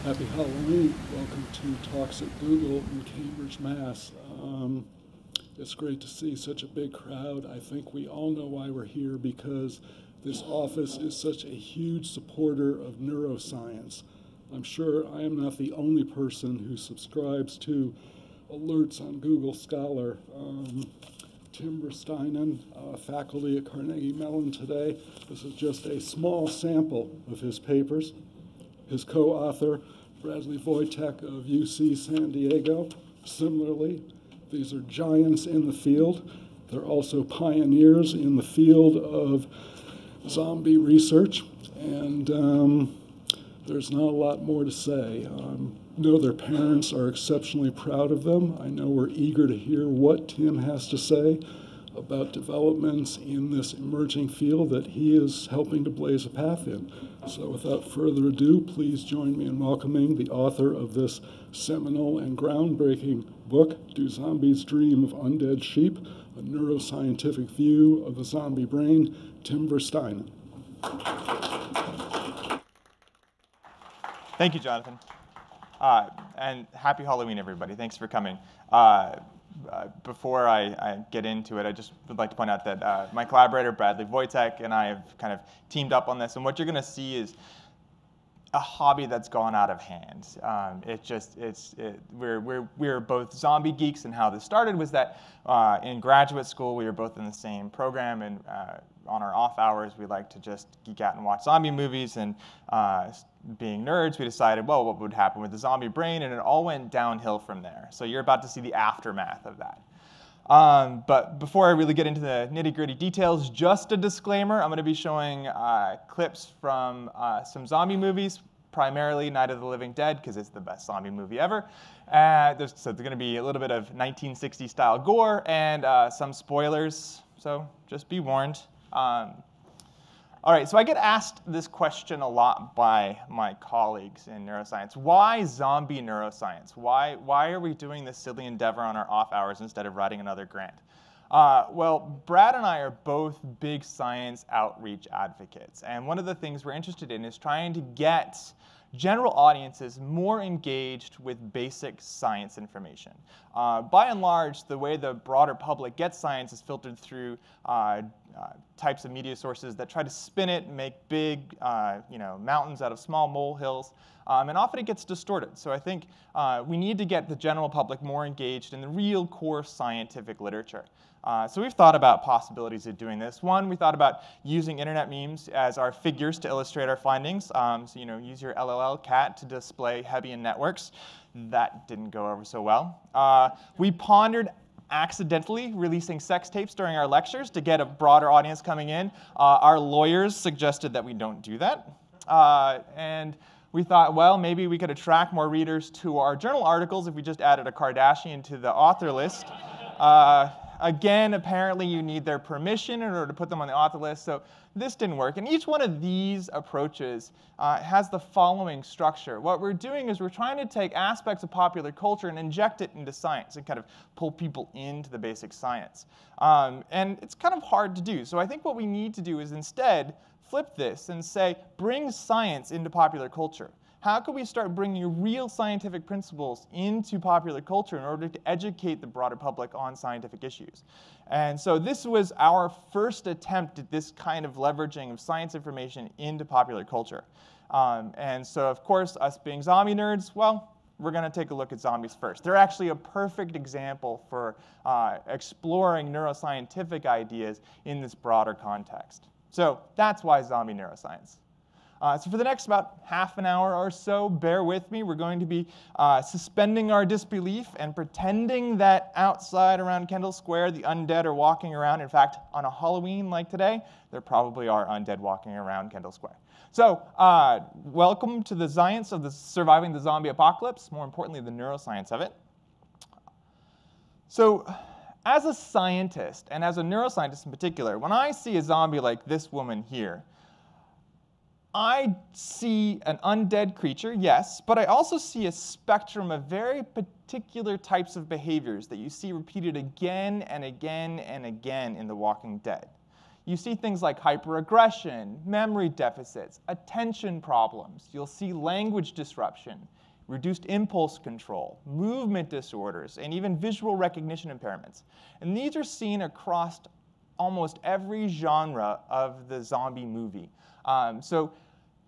Happy Halloween. Welcome to Talks at Google in Cambridge, Mass. It's great to see such a big crowd. I think we all know why we're here because this office is such a huge supporter of neuroscience. I'm sure I am not the only person who subscribes to alerts on Google Scholar. Tim Verstynen, faculty at Carnegie Mellon today. This is just a small sample of his papers. His co-author, Bradley Wojtek of UC San Diego. Similarly, these are giants in the field. They're also pioneers in the field of zombie research, and there's not a lot more to say. I know their parents are exceptionally proud of them. I know we're eager to hear what Tim has to say about developments in this emerging field that he is helping to blaze a path in. So without further ado, please join me in welcoming the author of this seminal and groundbreaking book, Do Zombies Dream of Undead Sheep? A Neuroscientific View of the Zombie Brain, Tim Verstynen. Thank you, Jonathan. And happy Halloween, everybody. Thanks for coming. Before I get into it, I just would like to point out that my collaborator, Bradley Wojtek, and I have kind of teamed up on this. And what you're going to see is a hobby that's gone out of hand. We're both zombie geeks, and how this started was that in graduate school we were both in the same program, and on our off hours we like to just geek out and watch zombie movies. And being nerds, we decided, well, what would happen with the zombie brain? And it all went downhill from there. So you're about to see the aftermath of that. But before I really get into the nitty-gritty details, just a disclaimer. I'm going to be showing clips from some zombie movies, primarily Night of the Living Dead, because it's the best zombie movie ever. So there's going to be a little bit of 1960s-style gore and some spoilers, so just be warned. All right, so I get asked this question a lot by my colleagues in neuroscience. Why zombie neuroscience? Why are we doing this silly endeavor on our off hours instead of writing another grant? Well, Brad and I are both big science outreach advocates. And one of the things we're interested in is trying to get general audiences more engaged with basic science information. By and large, the way the broader public gets science is filtered through types of media sources that try to spin it and make big mountains out of small molehills. And often it gets distorted. So I think we need to get the general public more engaged in the real core scientific literature. So we've thought about possibilities of doing this. One, we thought about using internet memes as our figures to illustrate our findings. So use your LLL cat to display Hebbian networks. That didn't go over so well. We pondered accidentally releasing sex tapes during our lectures to get a broader audience coming in. Our lawyers suggested that we don't do that. And we thought, well, maybe we could attract more readers to our journal articles if we just added a Kardashian to the author list. Again, apparently you need their permission in order to put them on the author list, so this didn't work. And each one of these approaches has the following structure. What we're doing is we're trying to take aspects of popular culture and inject it into science and kind of pull people into the basic science. And it's kind of hard to do. So I think what we need to do is instead flip this and say, bring science into popular culture. How can we start bringing real scientific principles into popular culture in order to educate the broader public on scientific issues? And so this was our first attempt at this kind of leveraging of science information into popular culture. And so, of course, us being zombie nerds, well, we're going to take a look at zombies first. They're actually a perfect example for exploring neuroscientific ideas in this broader context. So that's why zombie neuroscience. So for the next about half an hour or so, bear with me. We're going to be suspending our disbelief and pretending that outside around Kendall Square, the undead are walking around. In fact, on a Halloween like today, there probably are undead walking around Kendall Square. So welcome to the science of surviving the zombie apocalypse, more importantly, the neuroscience of it. So as a scientist, and as a neuroscientist in particular, when I see a zombie like this woman here, I see an undead creature, yes, but I also see a spectrum of very particular types of behaviors that you see repeated again and again and again in The Walking Dead. you see things like hyperaggression, memory deficits, attention problems. You'll see language disruption, reduced impulse control, movement disorders, and even visual recognition impairments. And these are seen across almost every genre of the zombie movie. So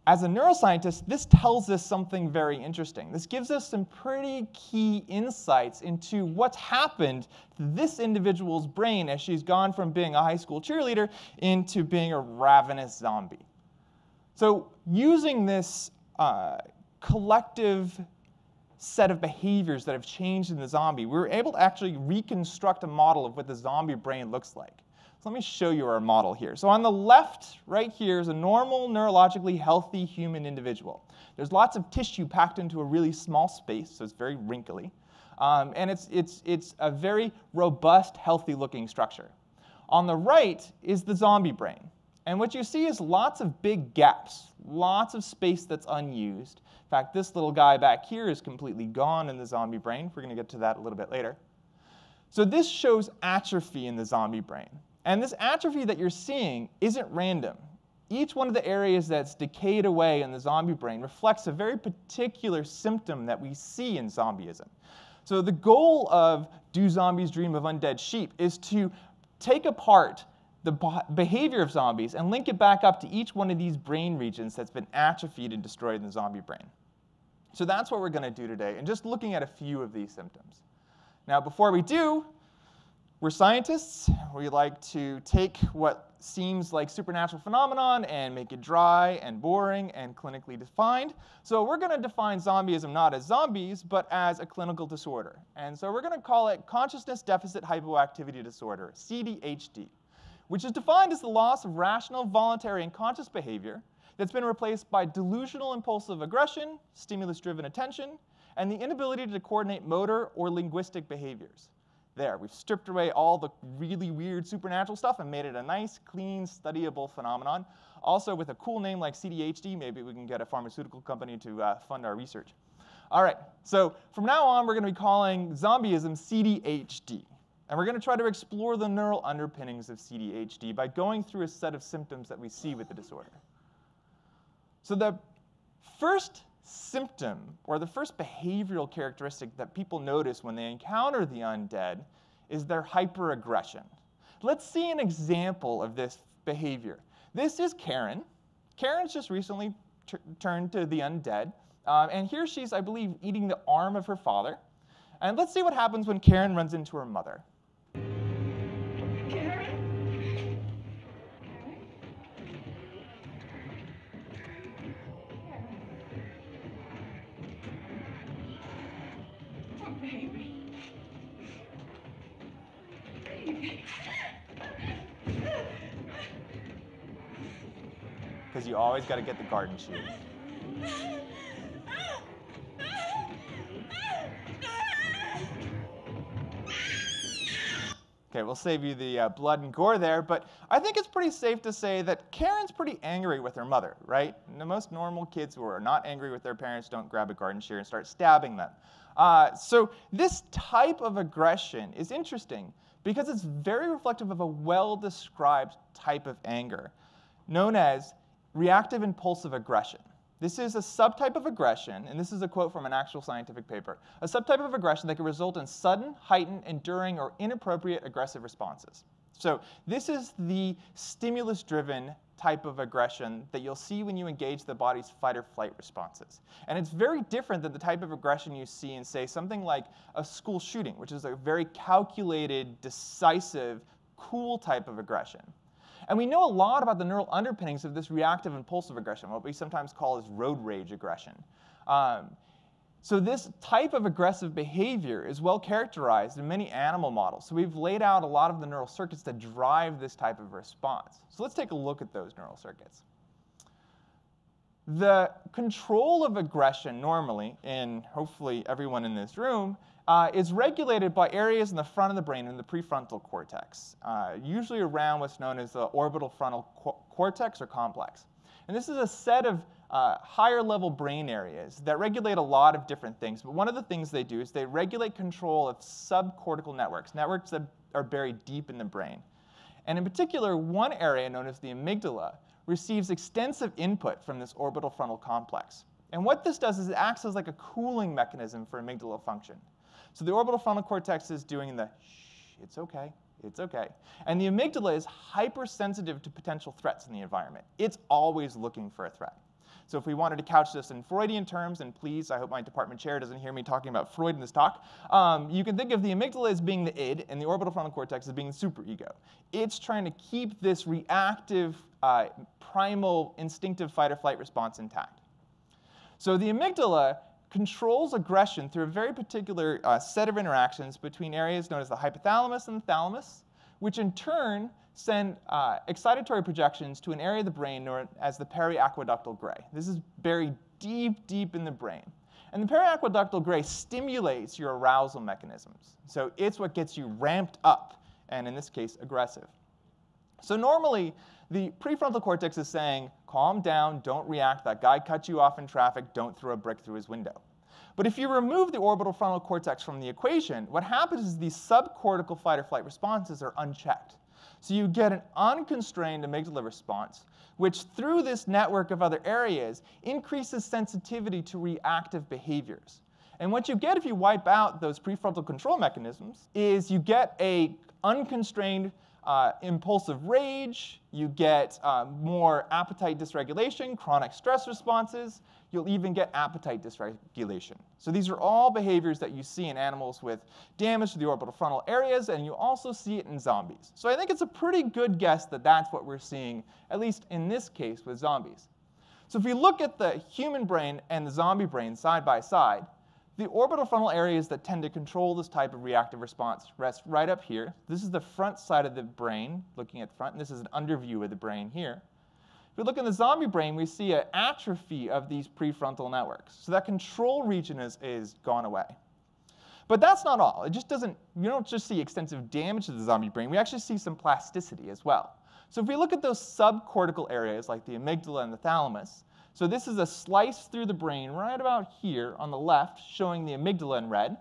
as a neuroscientist, this tells us something very interesting. This gives us some pretty key insights into what's happened to this individual's brain as she's gone from being a high school cheerleader into being a ravenous zombie. So using this collective set of behaviors that have changed in the zombie, we were able to actually reconstruct a model of what the zombie brain looks like. So let me show you our model here. So on the left, right here, is a normal, neurologically healthy human individual. There's lots of tissue packed into a really small space, so it's very wrinkly. And it's a very robust, healthy-looking structure. On the right is the zombie brain. And what you see is lots of big gaps, lots of space that's unused. In fact, this little guy back here is completely gone in the zombie brain. We're going to get to that a little bit later. So this shows atrophy in the zombie brain. And this atrophy that you're seeing isn't random. Each one of the areas that's decayed away in the zombie brain reflects a very particular symptom that we see in zombieism. So the goal of Do Zombies Dream of Undead Sheep is to take apart the behavior of zombies and link it back up to each one of these brain regions that's been atrophied and destroyed in the zombie brain. So that's what we're going to do today, and just looking at a few of these symptoms. Now, before we do, we're scientists. We like to take what seems like supernatural phenomenon and make it dry and boring and clinically defined. So we're going to define zombieism not as zombies, but as a clinical disorder. And so we're going to call it consciousness deficit hypoactivity disorder, CDHD, which is defined as the loss of rational, voluntary, and conscious behavior that's been replaced by delusional impulsive aggression, stimulus-driven attention, and the inability to coordinate motor or linguistic behaviors. There, we've stripped away all the really weird supernatural stuff and made it a nice, clean, studyable phenomenon. Also, with a cool name like CDHD, maybe we can get a pharmaceutical company to fund our research. All right, so from now on, we're going to be calling zombieism CDHD. And we're going to try to explore the neural underpinnings of CDHD by going through a set of symptoms that we see with the disorder. So the first symptom, or the first behavioral characteristic that people notice when they encounter the undead, is their hyperaggression. Let's see an example of this behavior. This is Karen. Karen's just recently turned to the undead. And here she's, I believe, eating the arm of her father. And let's see what happens when Karen runs into her mother. Because you always got to get the garden shoe. Okay, we'll save you the blood and gore there, but I think it's pretty safe to say that Karen's pretty angry with her mother, right? And most normal kids who are not angry with their parents don't grab a garden shear and start stabbing them. So this type of aggression is interesting because it's very reflective of a well-described type of anger known as reactive impulsive aggression. This is a subtype of aggression, and this is a quote from an actual scientific paper, a subtype of aggression that can result in sudden, heightened, enduring, or inappropriate aggressive responses. So this is the stimulus-driven type of aggression that you'll see when you engage the body's fight or flight responses. And it's very different than the type of aggression you see in, say, something like a school shooting, which is a very calculated, decisive, cool type of aggression. And we know a lot about the neural underpinnings of this reactive impulsive aggression, what we sometimes call as road rage aggression. So this type of aggressive behavior is well characterized in many animal models. So we've laid out a lot of the neural circuits that drive this type of response. So let's take a look at those neural circuits. The control of aggression normally, in hopefully everyone in this room, is regulated by areas in the front of the brain in the prefrontal cortex, usually around what's known as the orbital frontal cortex or complex. And this is a set of higher level brain areas that regulate a lot of different things. But one of the things they do is they regulate control of subcortical networks, networks that are buried deep in the brain. And in particular, one area known as the amygdala receives extensive input from this orbital frontal complex. And what this does is it acts as like a cooling mechanism for amygdala function. So the orbital frontal cortex is doing the shh, it's okay, it's okay. And the amygdala is hypersensitive to potential threats in the environment. It's always looking for a threat. So if we wanted to couch this in Freudian terms, and please, I hope my department chair doesn't hear me talking about Freud in this talk, you can think of the amygdala as being the id and the orbital frontal cortex as being the superego. It's trying to keep this reactive, primal, instinctive fight-or-flight response intact. So the amygdala controls aggression through a very particular set of interactions between areas known as the hypothalamus and the thalamus, which in turn send excitatory projections to an area of the brain known as the periaqueductal gray. This is buried deep, deep in the brain. And the periaqueductal gray stimulates your arousal mechanisms. So it's what gets you ramped up, and in this case, aggressive. So normally, the prefrontal cortex is saying, calm down, don't react, that guy cut you off in traffic, don't throw a brick through his window. But if you remove the orbital frontal cortex from the equation, what happens is these subcortical fight-or-flight responses are unchecked. So you get an unconstrained amygdala response, which through this network of other areas increases sensitivity to reactive behaviors. And what you get if you wipe out those prefrontal control mechanisms is you get a unconstrained impulsive rage, you get more appetite dysregulation, chronic stress responses, you'll even get appetite dysregulation. So these are all behaviors that you see in animals with damage to the orbital frontal areas, and you also see it in zombies. So I think it's a pretty good guess that that's what we're seeing, at least in this case with zombies. So if we look at the human brain and the zombie brain side by side, the orbital frontal areas that tend to control this type of reactive response rest right up here. This is the front side of the brain, looking at front, and this is an underview of the brain here. If we look in the zombie brain, we see an atrophy of these prefrontal networks. So that control region is gone away. But that's not all. It just doesn't, you don't just see extensive damage to the zombie brain, we actually see some plasticity as well. So if we look at those subcortical areas like the amygdala and the thalamus, so this is a slice through the brain right about here on the left, showing the amygdala in red.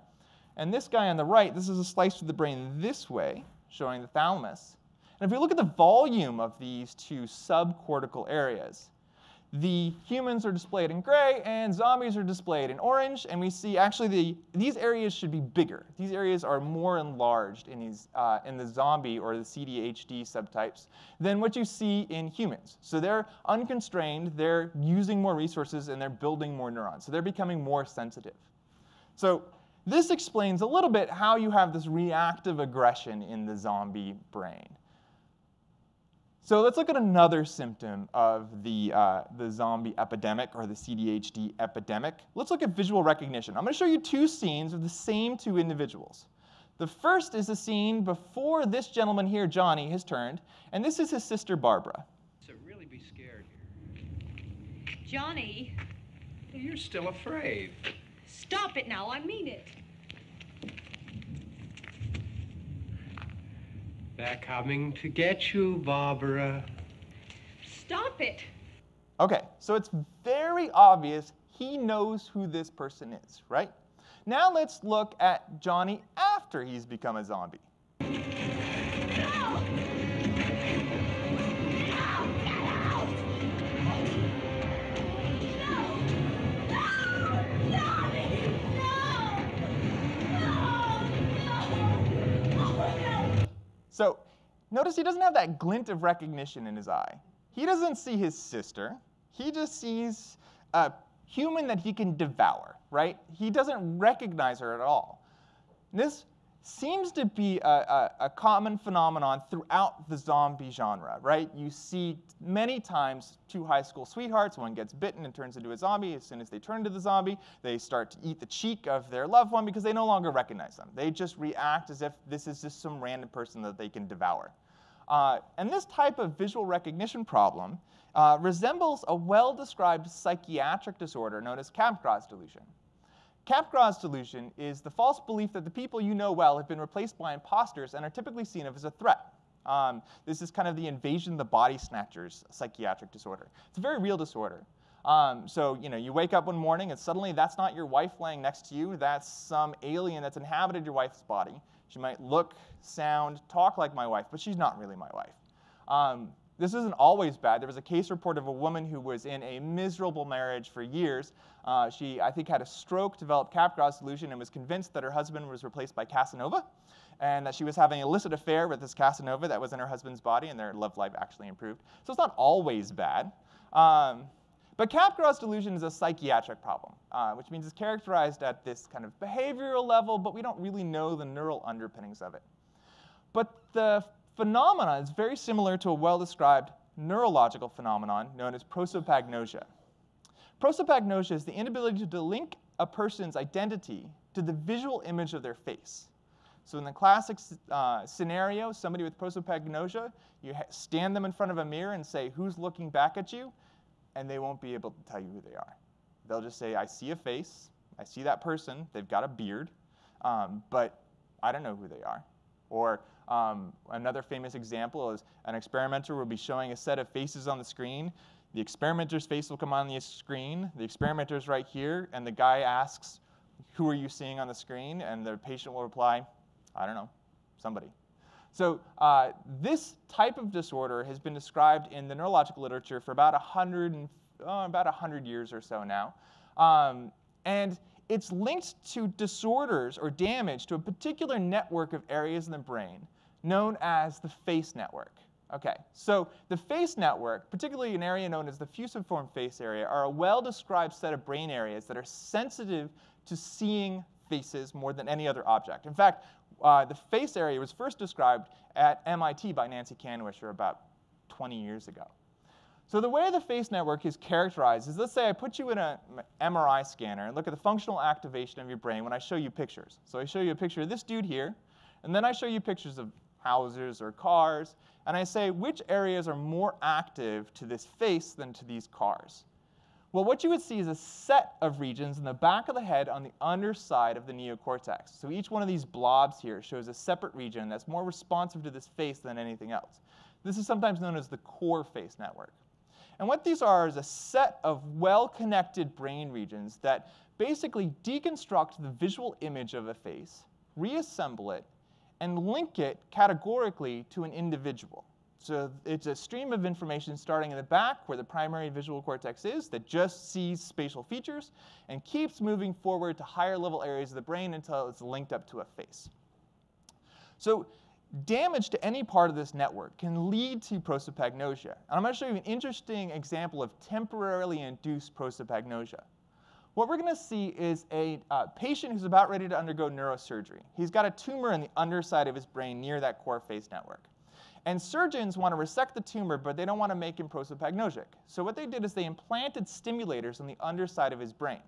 And this guy on the right, this is a slice through the brain this way, showing the thalamus. And if we look at the volume of these two subcortical areas, the humans are displayed in gray and zombies are displayed in orange. And we see actually these areas should be bigger. These areas are more enlarged in the zombie or the CDHD subtypes than what you see in humans. So they're unconstrained, they're using more resources, and they're building more neurons. So they're becoming more sensitive. So this explains a little bit how you have this reactive aggression in the zombie brain. So let's look at another symptom of the zombie epidemic or the CDHD epidemic. Let's look at visual recognition. I'm going to show you two scenes of the same two individuals. The first is a scene before this gentleman here, Johnny, has turned, and this is his sister, Barbara. So really be scared here. Johnny, You're still afraid. stop it now. I mean it. They're coming to get you, Barbara. Stop it. Okay, so it's very obvious he knows who this person is, right? Now let's look at Johnny after he's become a zombie. So notice he doesn't have that glint of recognition in his eye. He doesn't see his sister. He just sees a human that he can devour, right? He doesn't recognize her at all. This seems to be a common phenomenon throughout the zombie genre, right? You see many times two high school sweethearts, one gets bitten and turns into a zombie. As soon as they turn into the zombie, they start to eat the cheek of their loved one because they no longer recognize them. They just react as if this is just some random person that they can devour. And this type of visual recognition problem resembles a well-described psychiatric disorder known as Capgras delusion. Capgras delusion is the false belief that the people you know well have been replaced by imposters and are typically seen as a threat. This is kind of the invasion of the body snatchers psychiatric disorder. It's a very real disorder. So you wake up one morning and suddenly that's not your wife laying next to you. That's some alien that's inhabited your wife's body. She might look, sound, talk like my wife, but she's not really my wife. This isn't always bad. There was a case report of a woman who was in a miserable marriage for years. She, I think, had a stroke, developed Capgras delusion, and was convinced that her husband was replaced by Casanova, and that she was having an illicit affair with this Casanova that was in her husband's body, and their love life actually improved. So it's not always bad. But Capgras delusion is a psychiatric problem, which means it's characterized at this kind of behavioral level, but we don't really know the neural underpinnings of it. But the phenomenon is very similar to a well-described neurological phenomenon known as prosopagnosia. Prosopagnosia is the inability to link a person's identity to the visual image of their face. So in the classic scenario, somebody with prosopagnosia, you stand them in front of a mirror and say, "Who's looking back at you?" And they won't be able to tell you who they are. They'll just say, "I see a face, I see that person, they've got a beard, but I don't know who they are." Or another famous example is an experimenter will be showing a set of faces on the screen. The experimenter's face will come on the screen. The experimenter's right here, and the guy asks, "Who are you seeing on the screen?" And the patient will reply, "I don't know, somebody." So this type of disorder has been described in the neurological literature for about 100 years or so now. And it's linked to disorders or damage to a particular network of areas in the brain known as the face network. Okay, so the face network, particularly an area known as the fusiform face area, are a well-described set of brain areas that are sensitive to seeing faces more than any other object. In fact, the face area was first described at MIT by Nancy Kanwisher about 20 years ago. So the way the face network is characterized is, let's say I put you in an MRI scanner and look at the functional activation of your brain when I show you pictures. So I show you a picture of this dude here, and then I show you pictures of houses or cars, and I say which areas are more active to this face than to these cars. Well, what you would see is a set of regions in the back of the head on the underside of the neocortex. So each one of these blobs here shows a separate region that's more responsive to this face than anything else. This is sometimes known as the core face network. And what these are is a set of well-connected brain regions that basically deconstruct the visual image of a face, reassemble it, and link it categorically to an individual. So it's a stream of information starting in the back where the primary visual cortex is that just sees spatial features and keeps moving forward to higher level areas of the brain until it's linked up to a face. So damage to any part of this network can lead to prosopagnosia. And I'm going to show you an interesting example of temporarily induced prosopagnosia. What we're going to see is a patient who's about ready to undergo neurosurgery. He's got a tumor in the underside of his brain near that core face network. And surgeons want to resect the tumor, but they don't want to make him prosopagnosic. So what they did is they implanted stimulators on the underside of his brain.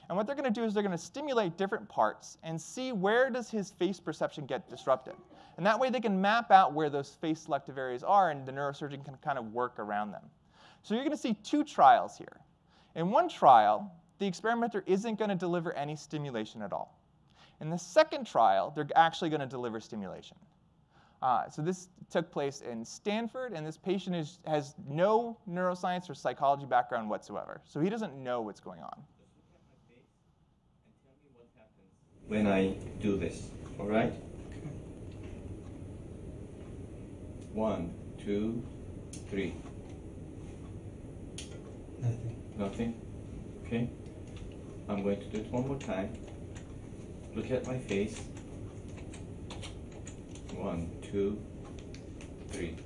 And what they're going to do is they're going to stimulate different parts and see where does his face perception get disrupted. And that way they can map out where those face selective areas are, and the neurosurgeon can kind of work around them. So you're going to see two trials here. In one trial, the experimenter isn't going to deliver any stimulation at all. In the second trial, they're actually going to deliver stimulation. So this took place in Stanford, and this patient has no neuroscience or psychology background whatsoever. So he doesn't know what's going on. When I do this, all right? 1, 2, 3. Nothing. Nothing? Okay. I'm going to do it one more time. Look at my face. 1, 2, 3.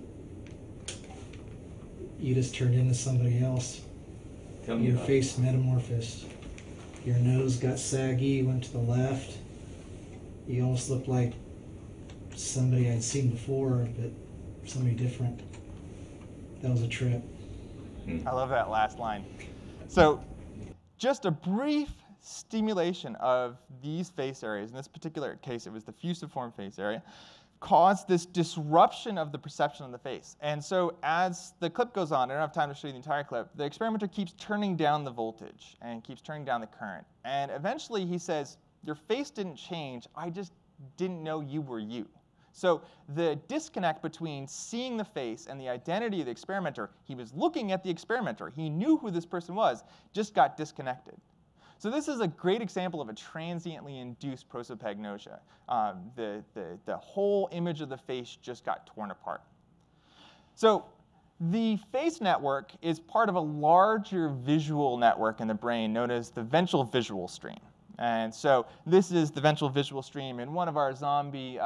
You just turned into somebody else. Tell me Your about face metamorphosed. Your nose got saggy, went to the left. You almost looked like somebody I'd seen before, but somebody different. That was a trip. I love that last line. So just a brief stimulation of these face areas, in this particular case it was the fusiform face area, caused this disruption of the perception of the face. And so as the clip goes on, I don't have time to show you the entire clip, the experimenter keeps turning down the voltage and keeps turning down the current. And eventually he says, your face didn't change, I just didn't know you were you. So the disconnect between seeing the face and the identity of the experimenter, he was looking at the experimenter, he knew who this person was, just got disconnected. So this is a great example of a transiently induced prosopagnosia. The whole image of the face just got torn apart. So the face network is part of a larger visual network in the brain known as the ventral visual stream. And so this is the ventral visual stream in one of our zombie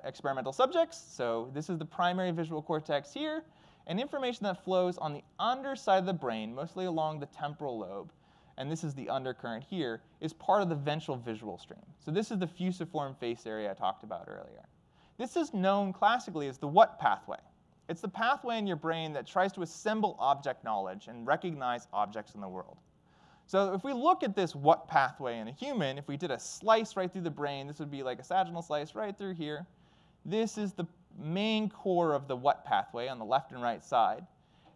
experimental subjects. So this is the primary visual cortex here, and information that flows on the underside of the brain, mostly along the temporal lobe, and this is the undercurrent here, is part of the ventral visual stream. So this is the fusiform face area I talked about earlier. This is known classically as the what pathway. It's the pathway in your brain that tries to assemble object knowledge and recognize objects in the world. So if we look at this what pathway in a human, if we did a slice right through the brain, this would be like a sagittal slice right through here. This is the main core of the what pathway on the left and right side.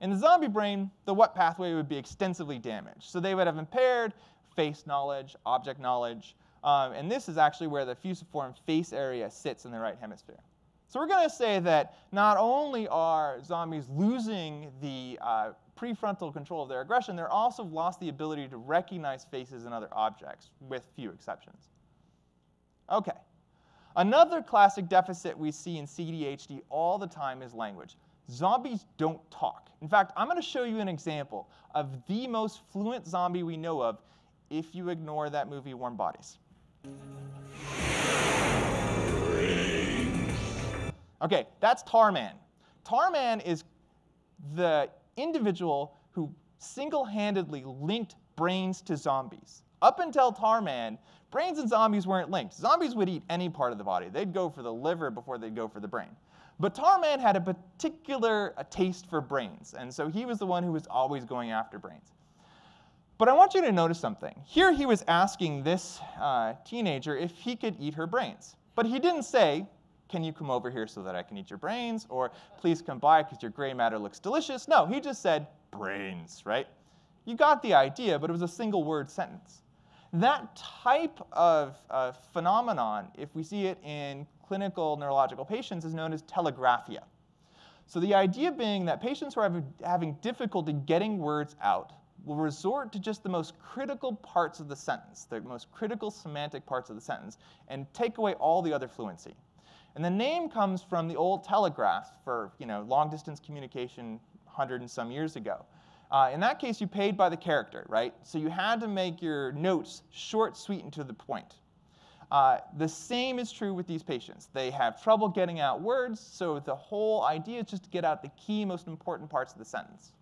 In the zombie brain, the what pathway would be extensively damaged. So they would have impaired face knowledge, object knowledge, and this is actually where the fusiform face area sits in the right hemisphere. So we're going to say that not only are zombies losing the prefrontal control of their aggression, they're also lost the ability to recognize faces and other objects, with few exceptions. OK. Another classic deficit we see in CDHD all the time is language. Zombies don't talk. In fact, I'm going to show you an example of the most fluent zombie we know of if you ignore that movie Warm Bodies. OK, that's Tarman. Tarman is the individual who single-handedly linked brains to zombies. Up until Tarman, brains and zombies weren't linked. Zombies would eat any part of the body. They'd go for the liver before they'd go for the brain. But Tarman had a particular taste for brains, and so he was the one who was always going after brains. But I want you to notice something. Here he was asking this teenager if he could eat her brains. But he didn't say, can you come over here so that I can eat your brains? Or please come by because your gray matter looks delicious. No, he just said brains, right? You got the idea, but it was a single word sentence. That type of phenomenon, if we see it in clinical neurological patients, is known as telegraphia. So the idea being that patients who are having difficulty getting words out will resort to just the most critical parts of the sentence, the most critical semantic parts of the sentence, and take away all the other fluency. And the name comes from the old telegraph for long-distance communication 100 and some years ago. In that case, you paid by the character, right? So you had to make your notes short, sweet, and to the point. The same is true with these patients. They have trouble getting out words, so the whole idea is just to get out the key, most important parts of the sentence.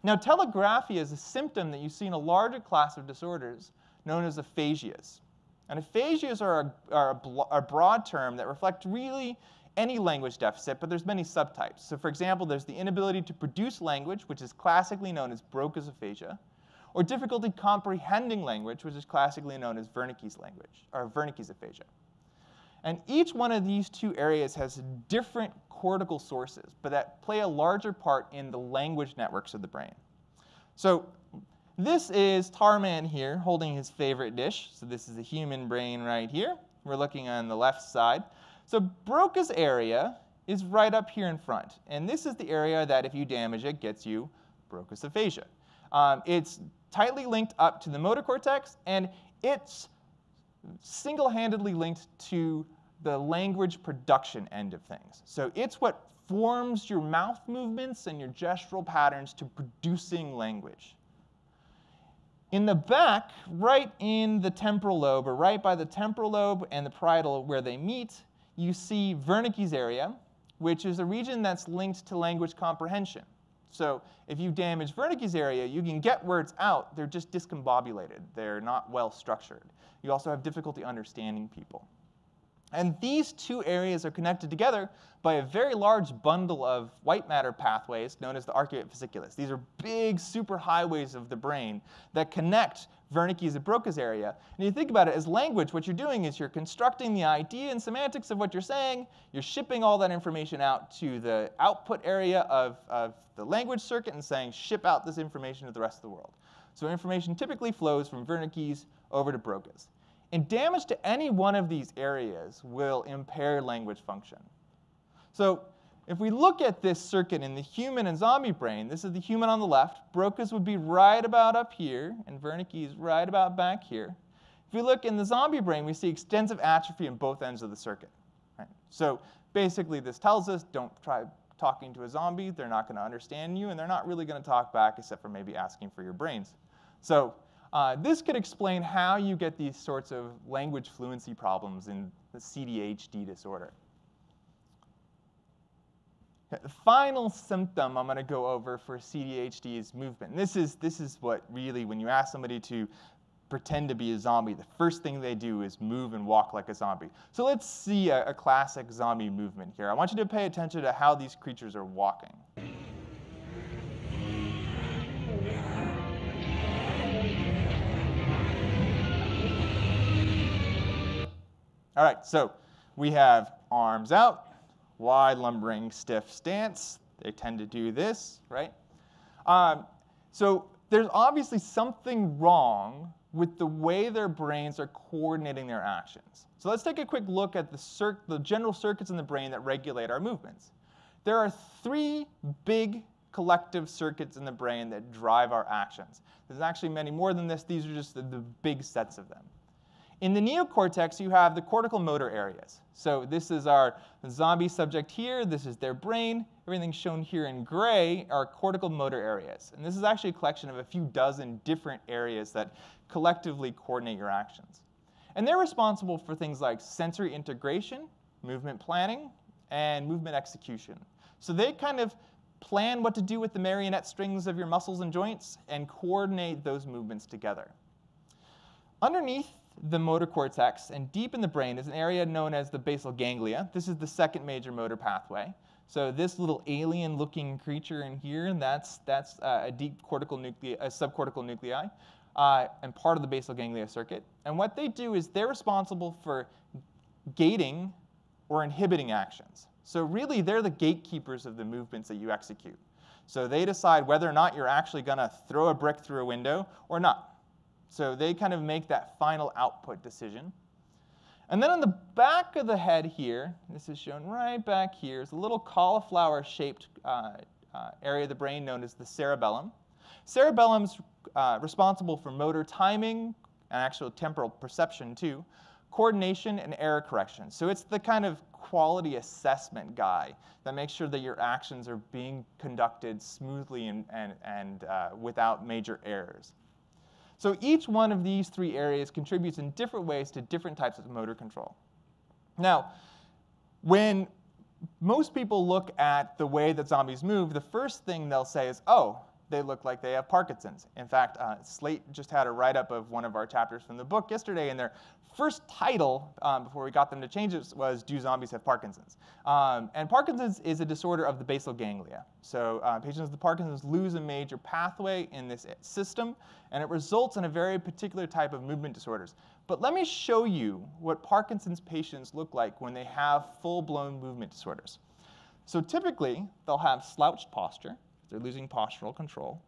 Now, telegraphia is a symptom that you see in a larger class of disorders known as aphasias. And aphasias are a broad term that reflect really any language deficit, but there's many subtypes. So for example, there's the inability to produce language, which is classically known as Broca's aphasia, or difficulty comprehending language, which is classically known as Wernicke's language, or Wernicke's aphasia. And each one of these two areas has different cortical sources, but that play a larger part in the language networks of the brain. So this is Tarman here holding his favorite dish. So this is a human brain right here. We're looking on the left side. So Broca's area is right up here in front. And this is the area that, if you damage it, gets you Broca's aphasia. It's tightly linked up to the motor cortex, and it's single-handedly linked to the language production end of things. So it's what forms your mouth movements and your gestural patterns to producing language. In the back, right in the temporal lobe, or right by the temporal lobe and the parietal where they meet, you see Wernicke's area, which is a region that's linked to language comprehension. So if you damage Wernicke's area, you can get words out. They're just discombobulated. They're not well structured. You also have difficulty understanding people. And these two areas are connected together by a very large bundle of white matter pathways known as the arcuate fasciculus. These are big superhighways of the brain that connect Wernicke's and Broca's area. And you think about it as language, what you're doing is you're constructing the idea and semantics of what you're saying. You're shipping all that information out to the output area of the language circuit and saying, ship out this information to the rest of the world. So information typically flows from Wernicke's over to Broca's. And damage to any one of these areas will impair language function. So if we look at this circuit in the human and zombie brain, this is the human on the left. Broca's would be right about up here, and Wernicke's right about back here. If we look in the zombie brain, we see extensive atrophy in both ends of the circuit. Right? So basically, this tells us don't try talking to a zombie. They're not going to understand you, and they're not really going to talk back except for maybe asking for your brains. So this could explain how you get these sorts of language fluency problems in the CDHD disorder. The final symptom I'm going to go over for CDHD is movement. And this is what really, when you ask somebody to pretend to be a zombie, the first thing they do is move and walk like a zombie. So let's see a classic zombie movement here. I want you to pay attention to how these creatures are walking. All right, so we have arms out, wide, lumbering, stiff stance. They tend to do this, right? So there's obviously something wrong with the way their brains are coordinating their actions. So let's take a quick look at the general circuits in the brain that regulate our movements. There are 3 big collective circuits in the brain that drive our actions. There's actually many more than this. These are just the big sets of them. In the neocortex, you have the cortical motor areas. So this is our zombie subject here. This is their brain. Everything shown here in gray are cortical motor areas. And this is actually a collection of a few dozen different areas that collectively coordinate your actions. And they're responsible for things like sensory integration, movement planning, and movement execution. So they kind of plan what to do with the marionette strings of your muscles and joints and coordinate those movements together. Underneath the motor cortex and deep in the brain is an area known as the basal ganglia. This is the second major motor pathway. So this little alien-looking creature in here, that's a deep cortical nuclei, a subcortical nuclei, and part of the basal ganglia circuit. And what they do is they're responsible for gating or inhibiting actions. So really, they're the gatekeepers of the movements that you execute. So they decide whether or not you're actually going to throw a brick through a window or not. So they kind of make that final output decision. And then on the back of the head here, this is shown right back here, is a little cauliflower-shaped area of the brain known as the cerebellum. Cerebellum's responsible for motor timing and actual temporal perception too, coordination and error correction. So it's the kind of quality assessment guy that makes sure that your actions are being conducted smoothly and without major errors. So each one of these 3 areas contributes in different ways to different types of motor control. Now, when most people look at the way that zombies move, the first thing they'll say is, oh, they look like they have Parkinson's. In fact, Slate just had a write-up of one of our chapters from the book yesterday, and their first title, before we got them to change it, was Do Zombies Have Parkinson's? And Parkinson's is a disorder of the basal ganglia. So patients with Parkinson's lose a major pathway in this system, and it results in a very particular type of movement disorders. But let me show you what Parkinson's patients look like when they have full-blown movement disorders. So typically, they'll have slouched posture. They're losing postural control.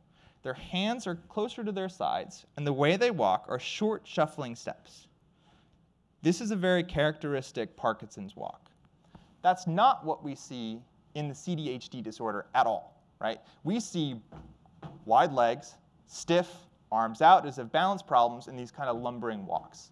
Their hands are closer to their sides, and the way they walk are short, shuffling steps. This is a very characteristic Parkinson's walk. That's not what we see in the CDHD disorder at all, right? We see wide legs, stiff, arms out as if balance problems, and these kind of lumbering walks.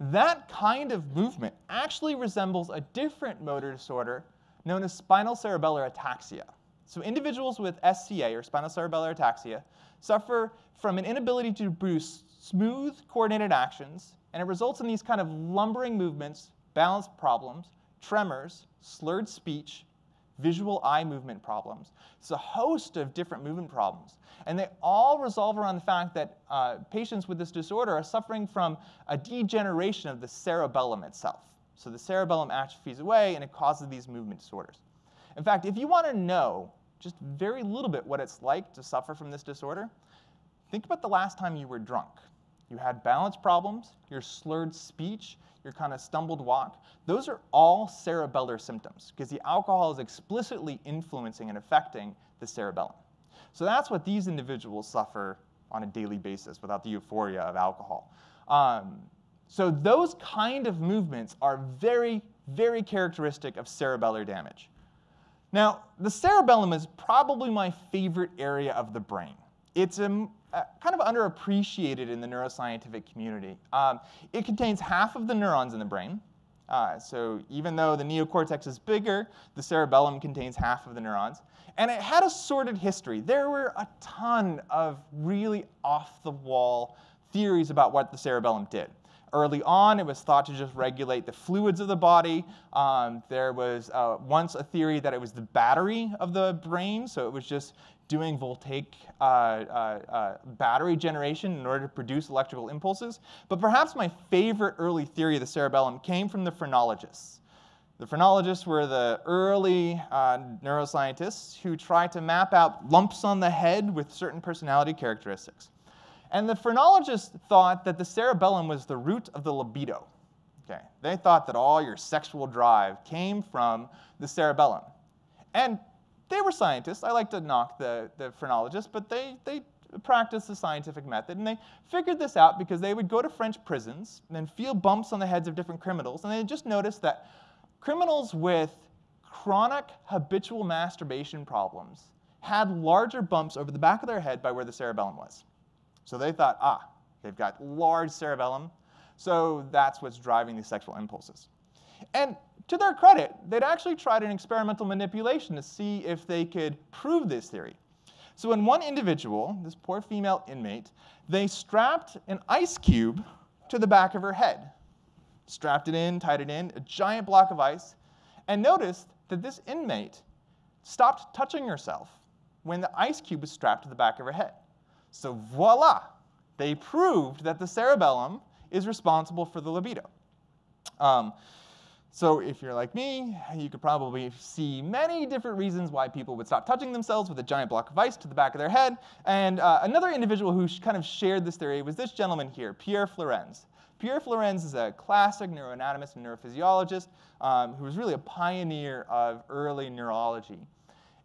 That kind of movement actually resembles a different motor disorder known as spinocerebellar ataxia. So individuals with SCA, or spinocerebellar ataxia, suffer from an inability to produce smooth, coordinated actions, and it results in these kind of lumbering movements, balance problems, tremors, slurred speech, visual eye movement problems. It's a host of different movement problems. And they all resolve around the fact that patients with this disorder are suffering from a degeneration of the cerebellum itself. So the cerebellum atrophies away, and it causes these movement disorders. In fact, if you want to know just very little bit what it's like to suffer from this disorder, think about the last time you were drunk. You had balance problems, your slurred speech, your kind of stumbled walk. Those are all cerebellar symptoms because the alcohol is explicitly influencing and affecting the cerebellum. So that's what these individuals suffer on a daily basis without the euphoria of alcohol. So those kind of movements are very, very characteristic of cerebellar damage. Now, the cerebellum is probably my favorite area of the brain. It's kind of underappreciated in the neuroscientific community. It contains half of the neurons in the brain. So even though the neocortex is bigger, the cerebellum contains half of the neurons. And it had a sordid history. There were a ton of really off-the-wall theories about what the cerebellum did. Early on, it was thought to just regulate the fluids of the body. There was once a theory that it was the battery of the brain, so it was just doing voltaic battery generation in order to produce electrical impulses. But perhaps my favorite early theory of the cerebellum came from the phrenologists. The phrenologists were the early neuroscientists who tried to map out lumps on the head with certain personality characteristics. And the phrenologists thought that the cerebellum was the root of the libido. Okay. They thought that all your sexual drive came from the cerebellum. And they were scientists. I like to knock the phrenologists, but they practiced the scientific method. And they figured this out because they would go to French prisons and feel bumps on the heads of different criminals. And they just noticed that criminals with chronic habitual masturbation problems had larger bumps over the back of their head by where the cerebellum was. So they thought, they've got large cerebellum, so that's what's driving these sexual impulses. And to their credit, they'd actually tried an experimental manipulation to see if they could prove this theory. So in one individual, this poor female inmate, they strapped an ice cube to the back of her head. Strapped it in, tied it in, a giant block of ice, and noticed that this inmate stopped touching herself when the ice cube was strapped to the back of her head. So voila, they proved that the cerebellum is responsible for the libido. So if you're like me, you could probably see many different reasons why people would stop touching themselves with a giant block of ice to the back of their head. And another individual who kind of shared this theory was this gentleman here, Pierre Florenz. Pierre Florenz is a classic neuroanatomist and neurophysiologist who was really a pioneer of early neurology.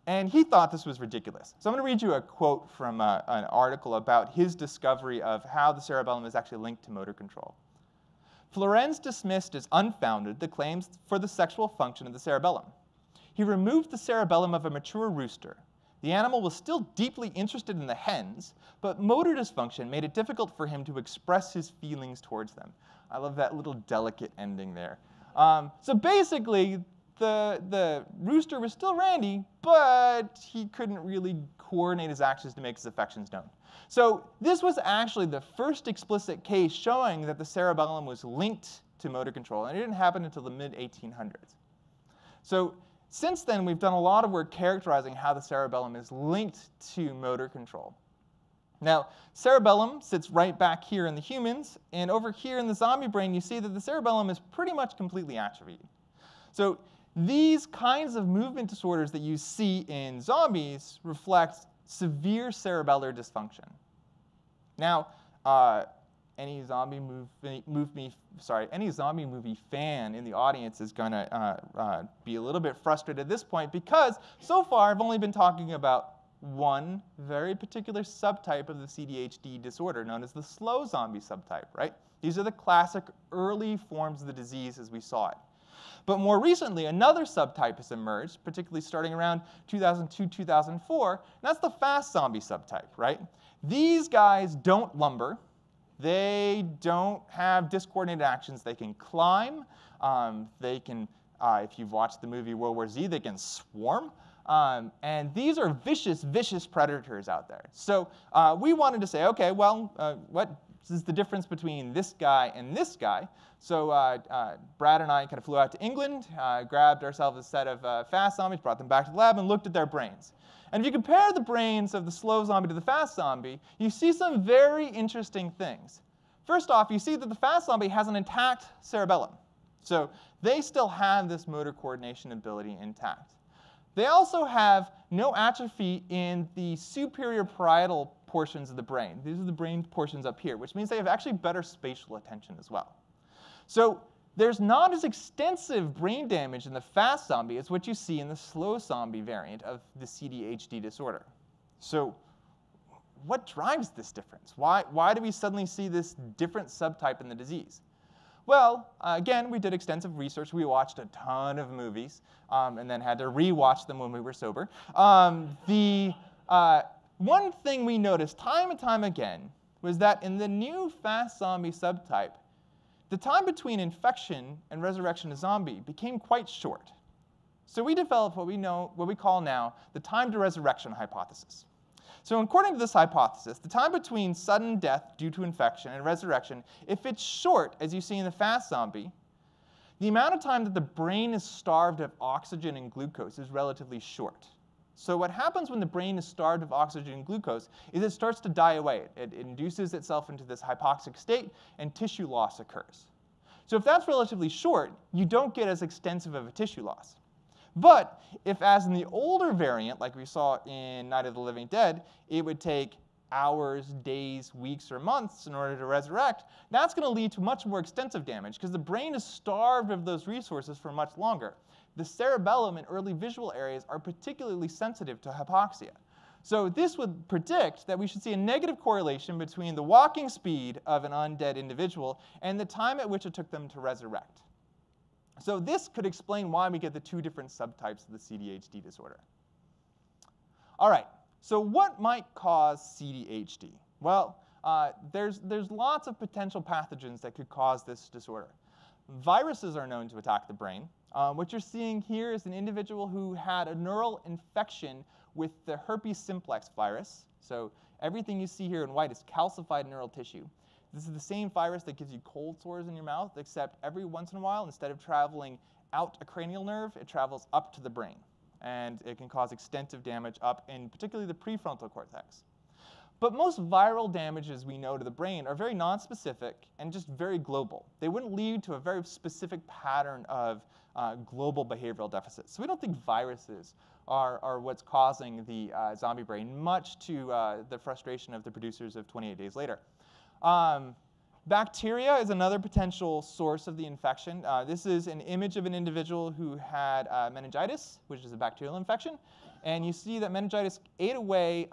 And he thought this was ridiculous. So I'm going to read you a quote from an article about his discovery of how the cerebellum is actually linked to motor control. Florenz dismissed as unfounded the claims for the sexual function of the cerebellum. He removed the cerebellum of a mature rooster. The animal was still deeply interested in the hens, but motor dysfunction made it difficult for him to express his feelings towards them. I love that little delicate ending there. So basically, the rooster was still randy, but he couldn't really coordinate his actions to make his affections known. So this was actually the first explicit case showing that the cerebellum was linked to motor control, and it didn't happen until the mid-1800s. So since then, we've done a lot of work characterizing how the cerebellum is linked to motor control. Now, cerebellum sits right back here in the humans, and over here in the zombie brain, you see that the cerebellum is pretty much completely atrophied. So these kinds of movement disorders that you see in zombies reflect severe cerebellar dysfunction. Now, any zombie movie fan in the audience is going to be a little bit frustrated at this point because so far I've only been talking about one very particular subtype of the CDHD disorder known as the slow zombie subtype, right? These are the classic early forms of the disease as we saw it. But more recently, another subtype has emerged, particularly starting around 2002, 2004, and that's the fast zombie subtype, right? These guys don't lumber. They don't have discoordinated actions. They can climb. They can, if you've watched the movie World War Z, they can swarm. And these are vicious, vicious predators out there. So we wanted to say, OK, well, what is the difference between this guy and this guy? So Brad and I kind of flew out to England, grabbed ourselves a set of fast zombies, brought them back to the lab, and looked at their brains. And if you compare the brains of the slow zombie to the fast zombie, you see some very interesting things. First off, you see that the fast zombie has an intact cerebellum. So they still have this motor coordination ability intact. They also have no atrophy in the superior parietal portions of the brain. These are the brain portions up here, which means they have actually better spatial attention as well. So there's not as extensive brain damage in the fast zombie as what you see in the slow zombie variant of the CDHD disorder. So what drives this difference? Why do we suddenly see this different subtype in the disease? Well, again, we did extensive research. We watched a ton of movies and then had to rewatch them when we were sober. One thing we noticed time and time again was that in the new fast zombie subtype, the time between infection and resurrection to zombie became quite short. So we developed what we call now the time to resurrection hypothesis. So according to this hypothesis, the time between sudden death due to infection and resurrection, if it's short, as you see in the fast zombie, the amount of time that the brain is starved of oxygen and glucose is relatively short. So what happens when the brain is starved of oxygen and glucose is it starts to die away. It induces itself into this hypoxic state, and tissue loss occurs. So if that's relatively short, you don't get as extensive of a tissue loss. But if, as in the older variant, like we saw in Night of the Living Dead, it would take hours, days, weeks, or months in order to resurrect, that's going to lead to much more extensive damage because the brain is starved of those resources for much longer. The cerebellum and early visual areas are particularly sensitive to hypoxia. So this would predict that we should see a negative correlation between the walking speed of an undead individual and the time at which it took them to resurrect. So this could explain why we get the two different subtypes of the CDHD disorder. All right, so what might cause CDHD? Well, there's lots of potential pathogens that could cause this disorder. Viruses are known to attack the brain. What you're seeing here is an individual who had a neural infection with the herpes simplex virus. So everything you see here in white is calcified neural tissue. This is the same virus that gives you cold sores in your mouth, except every once in a while, instead of traveling out a cranial nerve, it travels up to the brain. And it can cause extensive damage up in particularly the prefrontal cortex. But most viral damages we know to the brain are very nonspecific and just very global. They wouldn't lead to a very specific pattern of global behavioral deficits. So we don't think viruses are what's causing the zombie brain, much to the frustration of the producers of 28 Days Later. Bacteria is another potential source of the infection. This is an image of an individual who had meningitis, which is a bacterial infection. And you see that meningitis ate away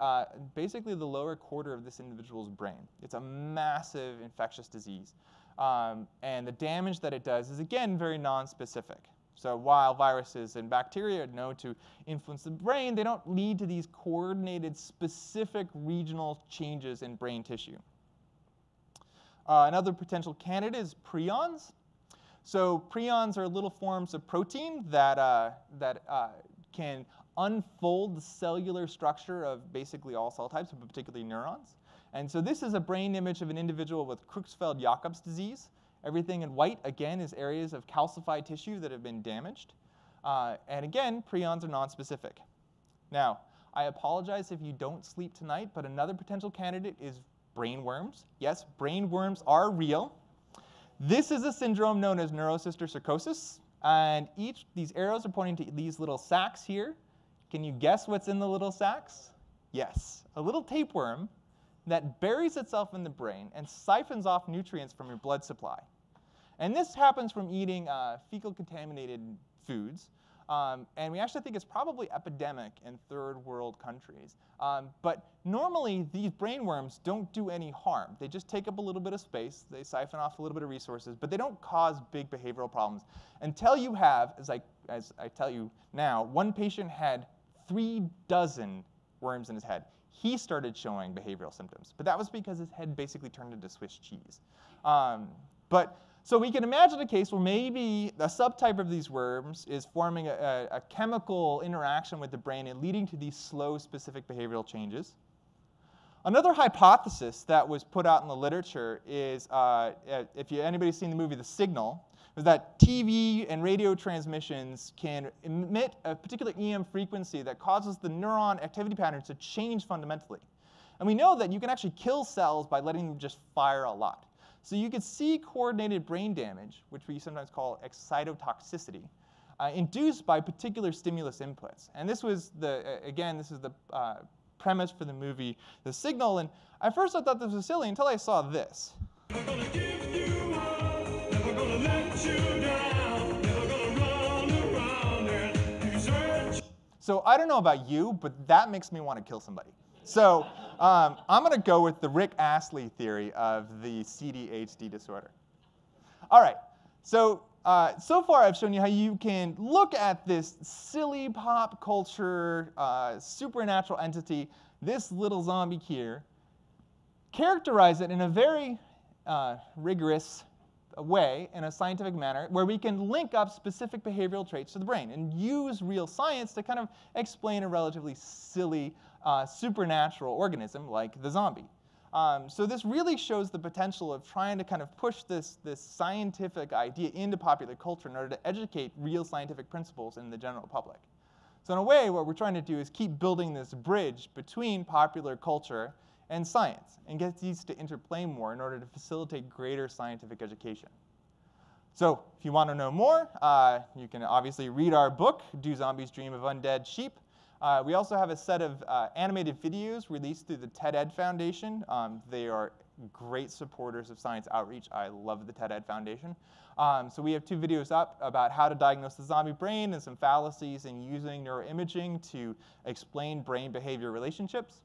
basically the lower quarter of this individual's brain. It's a massive infectious disease. And the damage that it does is, again, very nonspecific. So while viruses and bacteria are known to influence the brain, they don't lead to these coordinated, specific regional changes in brain tissue. Another potential candidate is prions. So prions are little forms of protein that can unfold the cellular structure of basically all cell types, but particularly neurons. And so this is a brain image of an individual with Creutzfeldt-Jakob's disease. Everything in white, again, is areas of calcified tissue that have been damaged. And again, prions are nonspecific. Now, I apologize if you don't sleep tonight, but another potential candidate is brain worms. Yes, brain worms are real. This is a syndrome known as neurocysticercosis. And these arrows are pointing to these little sacs here. Can you guess what's in the little sacs? Yes, a little tapeworm that buries itself in the brain and siphons off nutrients from your blood supply. And this happens from eating fecal contaminated foods. And we actually think it's probably epidemic in third world countries. But normally, these brain worms don't do any harm. They just take up a little bit of space. They siphon off a little bit of resources, but they don't cause big behavioral problems. Until you have, as I tell you now, one patient had 3 dozen worms in his head. He started showing behavioral symptoms, but that was because his head basically turned into Swiss cheese. So we can imagine a case where maybe a subtype of these worms is forming a chemical interaction with the brain and leading to these slow, specific behavioral changes. Another hypothesis that was put out in the literature is, if anybody's seen the movie The Signal, is that TV and radio transmissions can emit a particular EM frequency that causes the neuron activity patterns to change fundamentally. And we know that you can actually kill cells by letting them just fire a lot. So you could see coordinated brain damage, which we sometimes call excitotoxicity, induced by particular stimulus inputs. And this was this is the premise for the movie The Signal. And at first I thought this was silly until I saw this. Never gonna give you up, never gonna let you down, never gonna run around and desert. So I don't know about you, but that makes me want to kill somebody. So I'm going to go with the Rick Astley theory of the CDHD disorder. All right. So so far I've shown you how you can look at this silly pop culture supernatural entity, this little zombie here, characterize it in a very rigorous way, in a scientific manner, where we can link up specific behavioral traits to the brain and use real science to kind of explain a relatively silly supernatural organism like the zombie. So this really shows the potential of trying to kind of push this scientific idea into popular culture in order to educate real scientific principles in the general public. So in a way, what we're trying to do is keep building this bridge between popular culture and science, and get these to interplay more in order to facilitate greater scientific education. So if you want to know more, you can obviously read our book, Do Zombies Dream of Undead Sheep? We also have a set of animated videos released through the TED-Ed Foundation. They are great supporters of science outreach. I love the TED-Ed Foundation. So we have 2 videos up about how to diagnose the zombie brain and some fallacies in using neuroimaging to explain brain behavior relationships.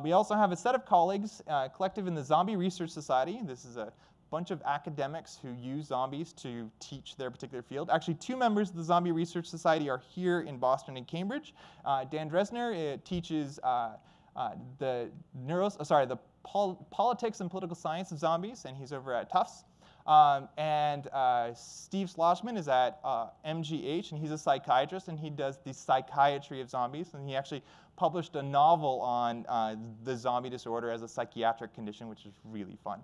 We also have a set of colleagues collective in the Zombie Research Society. This is a bunch of academics who use zombies to teach their particular field. Actually, 2 members of the Zombie Research Society are here in Boston and Cambridge. Dan Dresner teaches the politics and political science of zombies, and he's over at Tufts. And Steve Schlossman is at MGH, and he's a psychiatrist, and he does the psychiatry of zombies. And he actually published a novel on the zombie disorder as a psychiatric condition, which is really fun.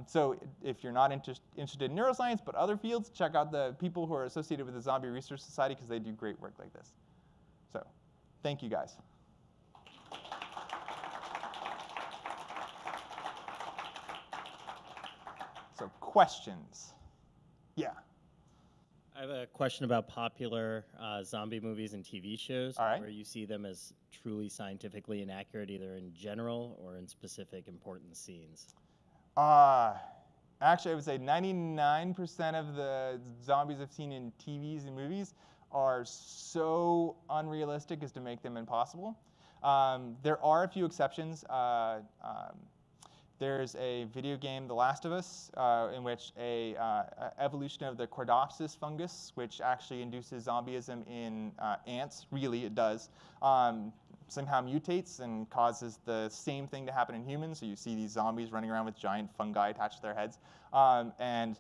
So if you're not interested in neuroscience but other fields, check out the people who are associated with the Zombie Research Society, because they do great work like this. So thank you, guys. So questions? Yeah. I have a question about popular zombie movies and TV shows, All right. where you see them as truly scientifically inaccurate, either in general or in specific important scenes. Actually, I would say 99% of the zombies I've seen in TVs and movies are so unrealistic as to make them impossible. There are a few exceptions. There's a video game, The Last of Us, in which a evolution of the Cordopsis fungus, which actually induces zombieism in ants, really it does, somehow mutates and causes the same thing to happen in humans. So you see these zombies running around with giant fungi attached to their heads. And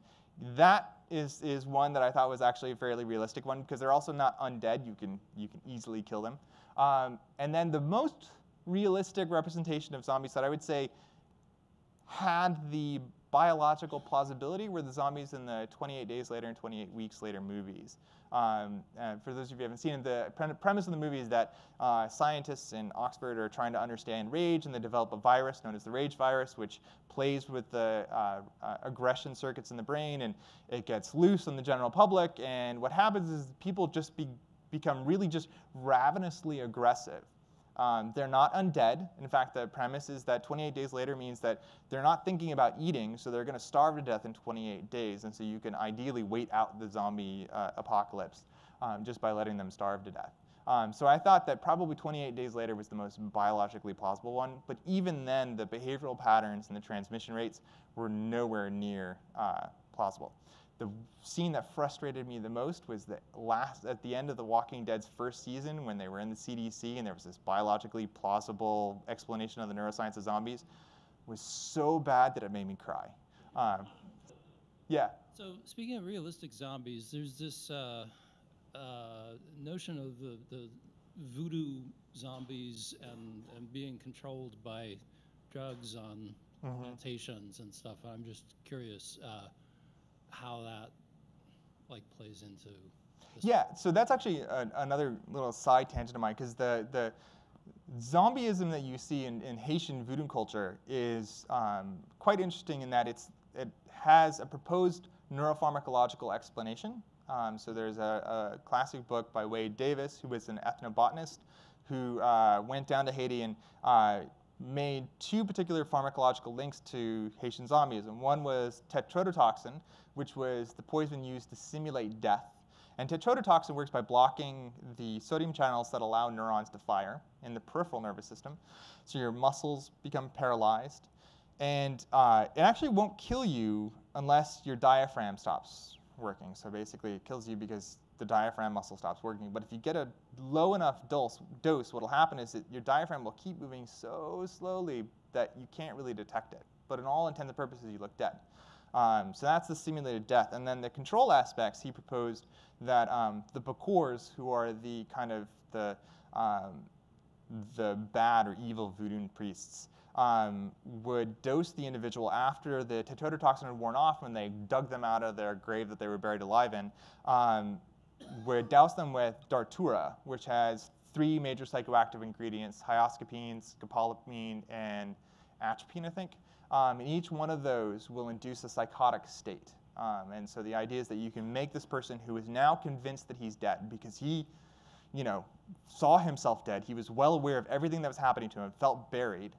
that is one that I thought was actually a fairly realistic one, because they're also not undead. You can easily kill them. And then the most realistic representation of zombies that I would say had the biological plausibility were the zombies in the 28 Days Later and 28 Weeks Later movies. And for those of you who haven't seen it, the premise of the movie is that scientists in Oxford are trying to understand rage, and they develop a virus known as the rage virus, which plays with the aggression circuits in the brain, and it gets loose on the general public. And what happens is people just become really just ravenously aggressive. They're not undead. In fact, the premise is that 28 days later means that they're not thinking about eating, so they're going to starve to death in 28 days. And so you can ideally wait out the zombie apocalypse just by letting them starve to death. So I thought that probably 28 days later was the most biologically plausible one. But even then, the behavioral patterns and the transmission rates were nowhere near plausible. The scene that frustrated me the most was at the end of The Walking Dead's first season, when they were in the CDC and there was this biologically plausible explanation of the neuroscience of zombies, was so bad that it made me cry. Yeah. So speaking of realistic zombies, there's this notion of the voodoo zombies and being controlled by drugs on plantations and stuff. I'm just curious how that plays into this. Yeah, so that's actually another little side tangent of mine, because the zombieism that you see in Haitian voodoo culture is quite interesting in that it has a proposed neuropharmacological explanation. So there's a classic book by Wade Davis, who was an ethnobotanist, who went down to Haiti and made 2 particular pharmacological links to Haitian zombieism. One was tetrodotoxin, which was the poison used to simulate death. And tetrodotoxin works by blocking the sodium channels that allow neurons to fire in the peripheral nervous system. So your muscles become paralyzed. And it actually won't kill you unless your diaphragm stops working. So basically, it kills you because the diaphragm muscle stops working. But if you get a low enough dose, what will happen is that your diaphragm will keep moving so slowly that you can't really detect it. But in all intents and purposes, you look dead. So that's the simulated death. And then the control aspects, he proposed that the Bakors, who are the kind of the bad or evil voodoo priests, would dose the individual after the tetrodotoxin had worn off, when they dug them out of their grave that they were buried alive in, would douse them with Datura, which has 3 major psychoactive ingredients: hyoscapine, scopolamine, and atropine, I think. And each one of those will induce a psychotic state. And so the idea is that you can make this person who is now convinced that he's dead, because he, saw himself dead, he was well aware of everything that was happening to him, felt buried,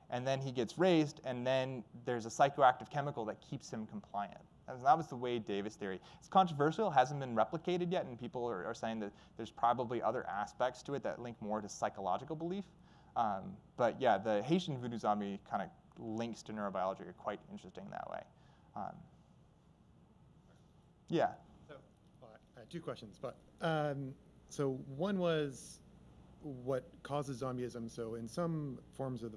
and then he gets raised, and then there's a psychoactive chemical that keeps him compliant. And that was the Wade Davis theory. It's controversial, hasn't been replicated yet, and people are saying that there's probably other aspects to it that link more to psychological belief. But yeah, the Haitian voodoo zombie kind of links to neurobiology are quite interesting that way. Yeah. So, well, I had 2 questions, but so one was what causes zombieism. So in some forms of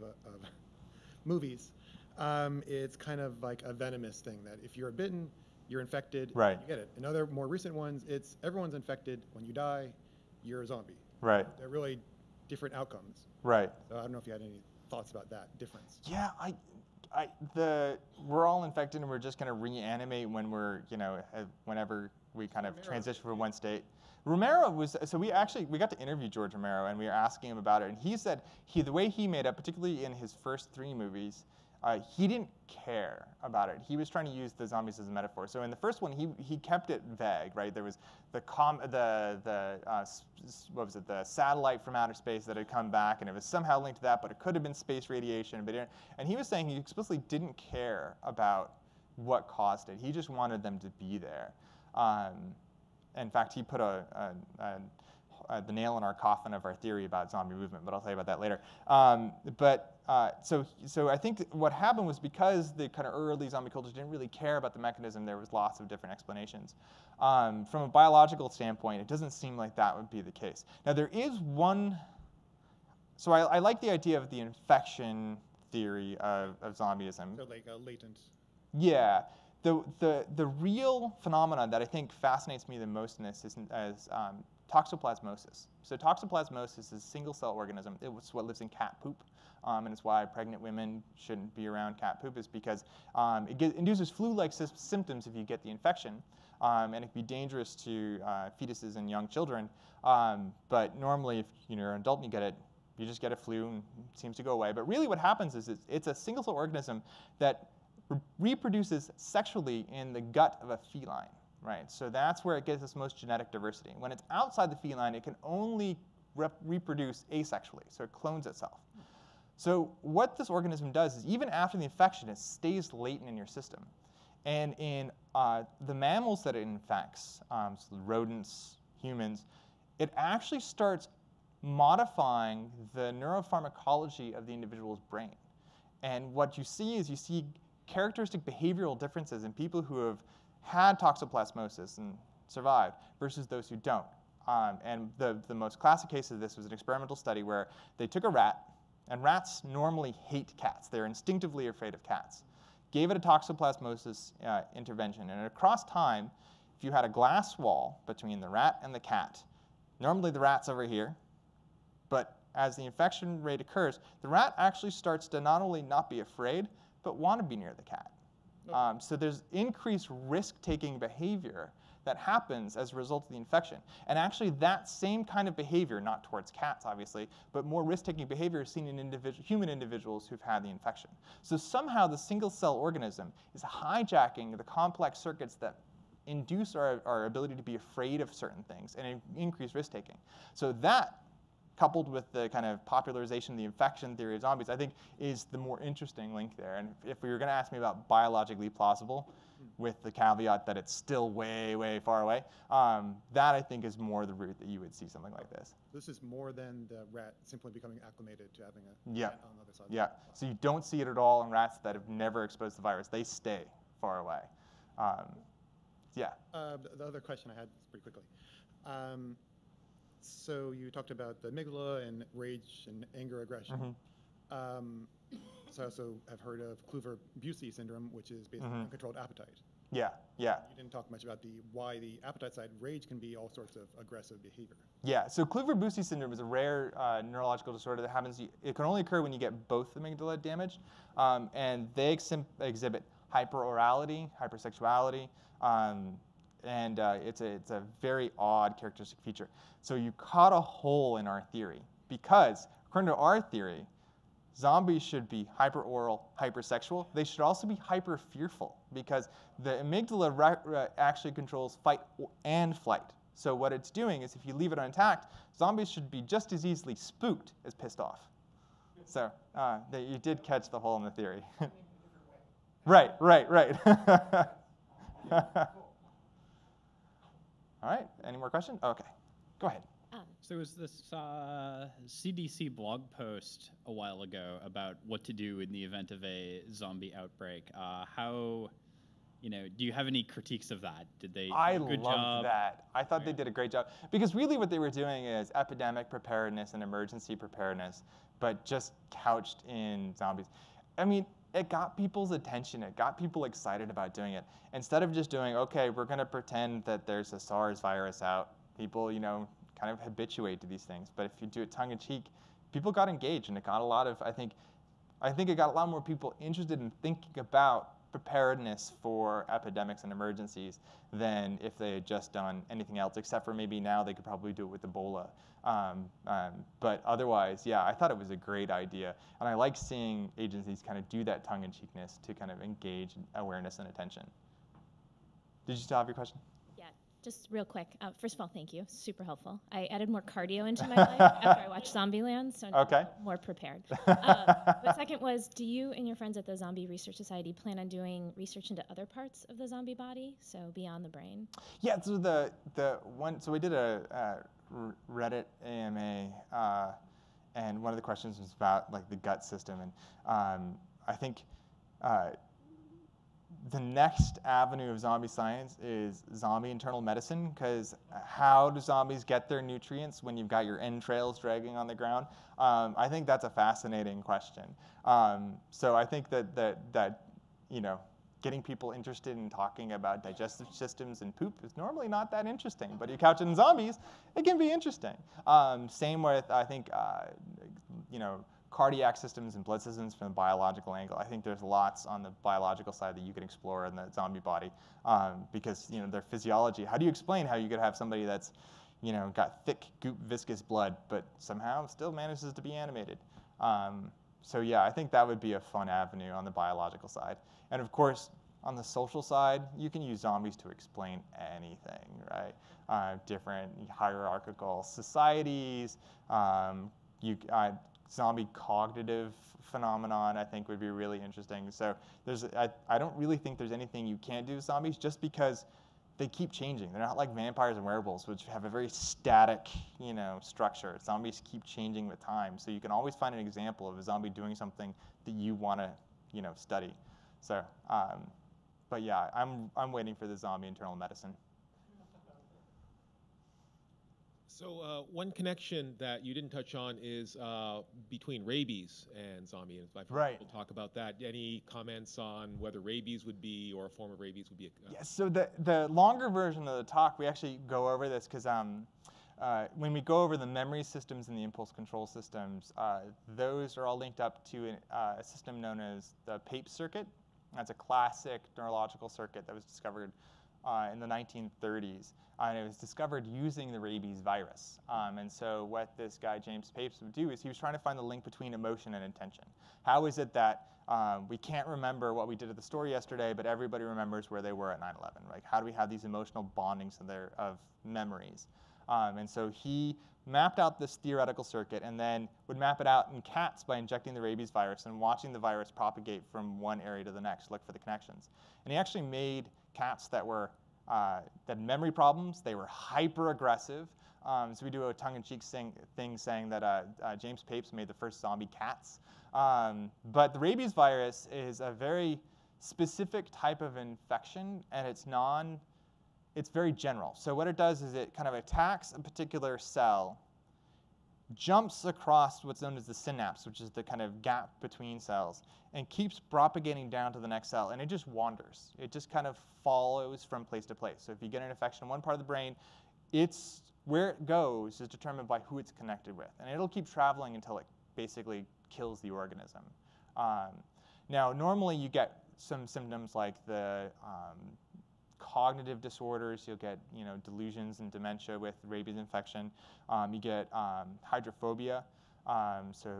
movies, it's kind of like a venomous thing, that if you're bitten, you're infected, right, you get it. In other more recent ones, it's everyone's infected. When you die, you're a zombie. Right. They're really different outcomes. Right. So I don't know if you had any thoughts about that difference. Yeah, we're all infected, and we're just going to reanimate when we're, whenever we kind of transition from one state. Romero was, so we got to interview George Romero, and we were asking him about it, and he said the way he made it, particularly in his first 3 movies, he didn't care about it. He was trying to use the zombies as a metaphor. So in the first one, he kept it vague, right? There was the satellite from outer space that had come back, and it was somehow linked to that, but it could have been space radiation. And he was saying he explicitly didn't care about what caused it. He just wanted them to be there. In fact, he put the nail in our coffin of our theory about zombie movement, but I'll tell you about that later. So I think what happened was, because the kind of early zombie cultures didn't really care about the mechanism, there was lots of different explanations. From a biological standpoint, it doesn't seem like that would be the case. Now, there is one, so I like the idea of the infection theory of zombieism. So like a latent. Yeah. The real phenomenon that I think fascinates me the most in this is toxoplasmosis. So toxoplasmosis is a single-cell organism. It's what lives in cat poop, and it's why pregnant women shouldn't be around cat poop, is because it induces flu-like symptoms if you get the infection, and it can be dangerous to fetuses and young children. But normally, if you're an adult and you get it, you just get a flu and it seems to go away. But really what happens is it's a single-cell organism that reproduces sexually in the gut of a feline, right? So that's where it gets its most genetic diversity. When it's outside the feline, it can only reproduce asexually, so it clones itself. So what this organism does is, even after the infection, it stays latent in your system. And in the mammals that it infects, so rodents, humans, it actually starts modifying the neuropharmacology of the individual's brain. And what you see is characteristic behavioral differences in people who have had toxoplasmosis and survived versus those who don't. And the most classic case of this was an experimental study where they took a rat, and rats normally hate cats. They're instinctively afraid of cats. Gave it a toxoplasmosis intervention, and across time, if you had a glass wall between the rat and the cat, normally the rat's over here, but as the infection rate occurs, the rat actually starts to not only not be afraid, but want to be near the cat. So there's increased risk-taking behavior that happens as a result of the infection. And actually that same kind of behavior, not towards cats obviously, but more risk-taking behavior is seen in human individuals who've had the infection. So somehow the single-cell organism is hijacking the complex circuits that induce our ability to be afraid of certain things and increase risk-taking. So that coupled with the kind of popularization of the infection theory of zombies, I think is the more interesting link there. And if we were going to ask me about biologically plausible, with the caveat that it's still way, way far away, that I think is more the route that you would see something like this. This is more than the rat simply becoming acclimated to having a Yeah. rat on the other side. Yeah. So you don't see it at all in rats that have never exposed the virus. They stay far away. Yeah. The other question I had pretty quickly. So you talked about the amygdala and rage and anger aggression. So I also have heard of Kluver-Bucy syndrome, which is basically uncontrolled appetite. Yeah. Yeah. You didn't talk much about why the appetite side, rage can be all sorts of aggressive behavior. Yeah, so Kluver-Bucy syndrome is a rare neurological disorder that happens. It can only occur when you get both amygdala damage, and they exhibit hyperorality, hypersexuality, and it's a very odd characteristic feature. So you caught a hole in our theory because, according to our theory, zombies should be hyperoral, hypersexual. They should also be hyper-fearful because the amygdala actually controls fight and flight. So what it's doing is if you leave it intact, zombies should be just as easily spooked as pissed off. So you did catch the hole in the theory. Right. All right, any more questions? Okay, go ahead. So there was this CDC blog post a while ago about what to do in the event of a zombie outbreak. Do you have any critiques of that? Did they do a good job? I loved that. I thought they did a great job. Because really what they were doing is epidemic preparedness and emergency preparedness, but just couched in zombies. I mean, it got people's attention. It got people excited about doing it. Instead of just doing, okay, we're going to pretend that there's a SARS virus out, people, kind of habituate to these things. But if you do it tongue-in-cheek, people got engaged, and it got a lot of, I think it got a lot more people interested in thinking about preparedness for epidemics and emergencies than if they had just done anything else, except for maybe now they could probably do it with Ebola. But otherwise, yeah, I thought it was a great idea. And I like seeing agencies kind of do that tongue-in-cheekness to kind of engage awareness and attention. Did you still have your question? Yeah, just real quick. First of all, thank you. Super helpful. I added more cardio into my life after I watched Zombieland, so I'm more prepared. But second was, do you and your friends at the Zombie Research Society plan on doing research into other parts of the zombie body, so beyond the brain? Yeah, so we did a Reddit AMA, and one of the questions was about like the gut system, and I think the next avenue of zombie science is zombie internal medicine, because how do zombies get their nutrients when you've got your entrails dragging on the ground? I think that's a fascinating question. So I think that getting people interested in talking about digestive systems and poop is normally not that interesting, but you couch it in zombies, it can be interesting. Same with, I think, cardiac systems and blood systems from the biological angle. I think there's lots on the biological side that you can explore in the zombie body, because their physiology. How do you explain how you could have somebody that's got thick, goop, viscous blood, but somehow still manages to be animated? So yeah, I think that would be a fun avenue on the biological side. And of course, on the social side, you can use zombies to explain anything, right? Different hierarchical societies, zombie cognitive phenomenon, I think would be really interesting. So I don't really think there's anything you can't do with zombies, just because they keep changing. They're not like vampires and werewolves, which have a very static, structure. Zombies keep changing with time. So you can always find an example of a zombie doing something that you want to, study. So, but yeah, I'm waiting for the zombie internal medicine. So one connection that you didn't touch on is between rabies and zombie. And I've heard people talk about that. Any comments on whether rabies would be, or a form of rabies would be? Yeah, so the longer version of the talk, we actually go over this because when we go over the memory systems and the impulse control systems, those are all linked up to a system known as the PAPE circuit. That's a classic neurological circuit that was discovered in the 1930s. And it was discovered using the rabies virus. And so what this guy, James Papes, would do is he was trying to find the link between emotion and intention. How is it that we can't remember what we did at the store yesterday, but everybody remembers where they were at 9/11? Like, how do we have these emotional bondings of memories? And so he mapped out this theoretical circuit and then would map it out in cats by injecting the rabies virus and watching the virus propagate from one area to the next, look for the connections. And he actually made cats that were that had memory problems. They were hyper aggressive. So we do a tongue-in-cheek thing saying that James Papes made the first zombie cats. But the rabies virus is a very specific type of infection, and it's very general. So what it does is it kind of attacks a particular cell, jumps across what's known as the synapse, which is the kind of gap between cells, and keeps propagating down to the next cell, and it just wanders. It just kind of follows from place to place. So if you get an infection in one part of the brain, where it goes is determined by who it's connected with, and it'll keep traveling until it basically kills the organism. Now, normally you get some symptoms like the cognitive disorders. You'll get delusions and dementia with rabies infection. You get hydrophobia. So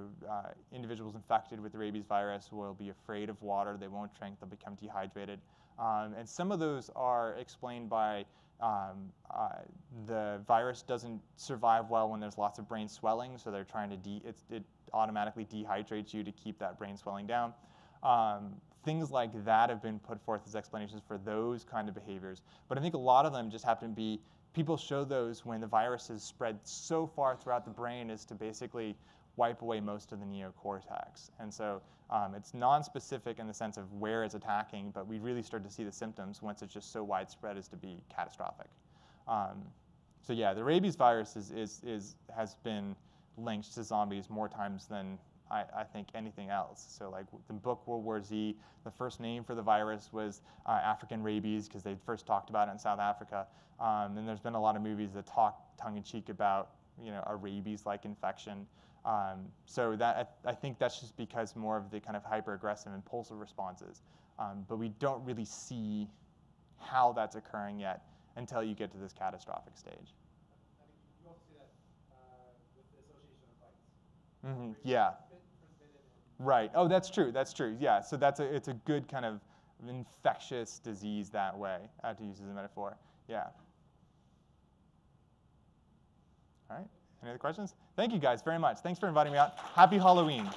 individuals infected with the rabies virus will be afraid of water. They won't drink. They'll become dehydrated. And some of those are explained by the virus doesn't survive well when there's lots of brain swelling. So they're trying to it automatically dehydrates you to keep that brain swelling down. Things like that have been put forth as explanations for those kind of behaviors. But I think a lot of them just happen to be, people show those when the virus has spread so far throughout the brain as to basically wipe away most of the neocortex. And so it's non-specific in the sense of where it's attacking, but we really start to see the symptoms once it's just so widespread as to be catastrophic. So yeah, the rabies virus has been linked to zombies more times than I think anything else. So like the book World War Z, the first name for the virus was African rabies because they first talked about it in South Africa. And there's been a lot of movies that talk tongue-in-cheek about a rabies-like infection. So that I think that's just because more of the kind of hyper-aggressive impulsive responses. But we don't really see how that's occurring yet until you get to this catastrophic stage. You also see that with the association of bites. Yeah. Right. Oh, that's true. That's true. Yeah. So it's a good kind of infectious disease that way, to use as a metaphor. Yeah. All right. Any other questions? Thank you guys very much. Thanks for inviting me out. Happy Halloween.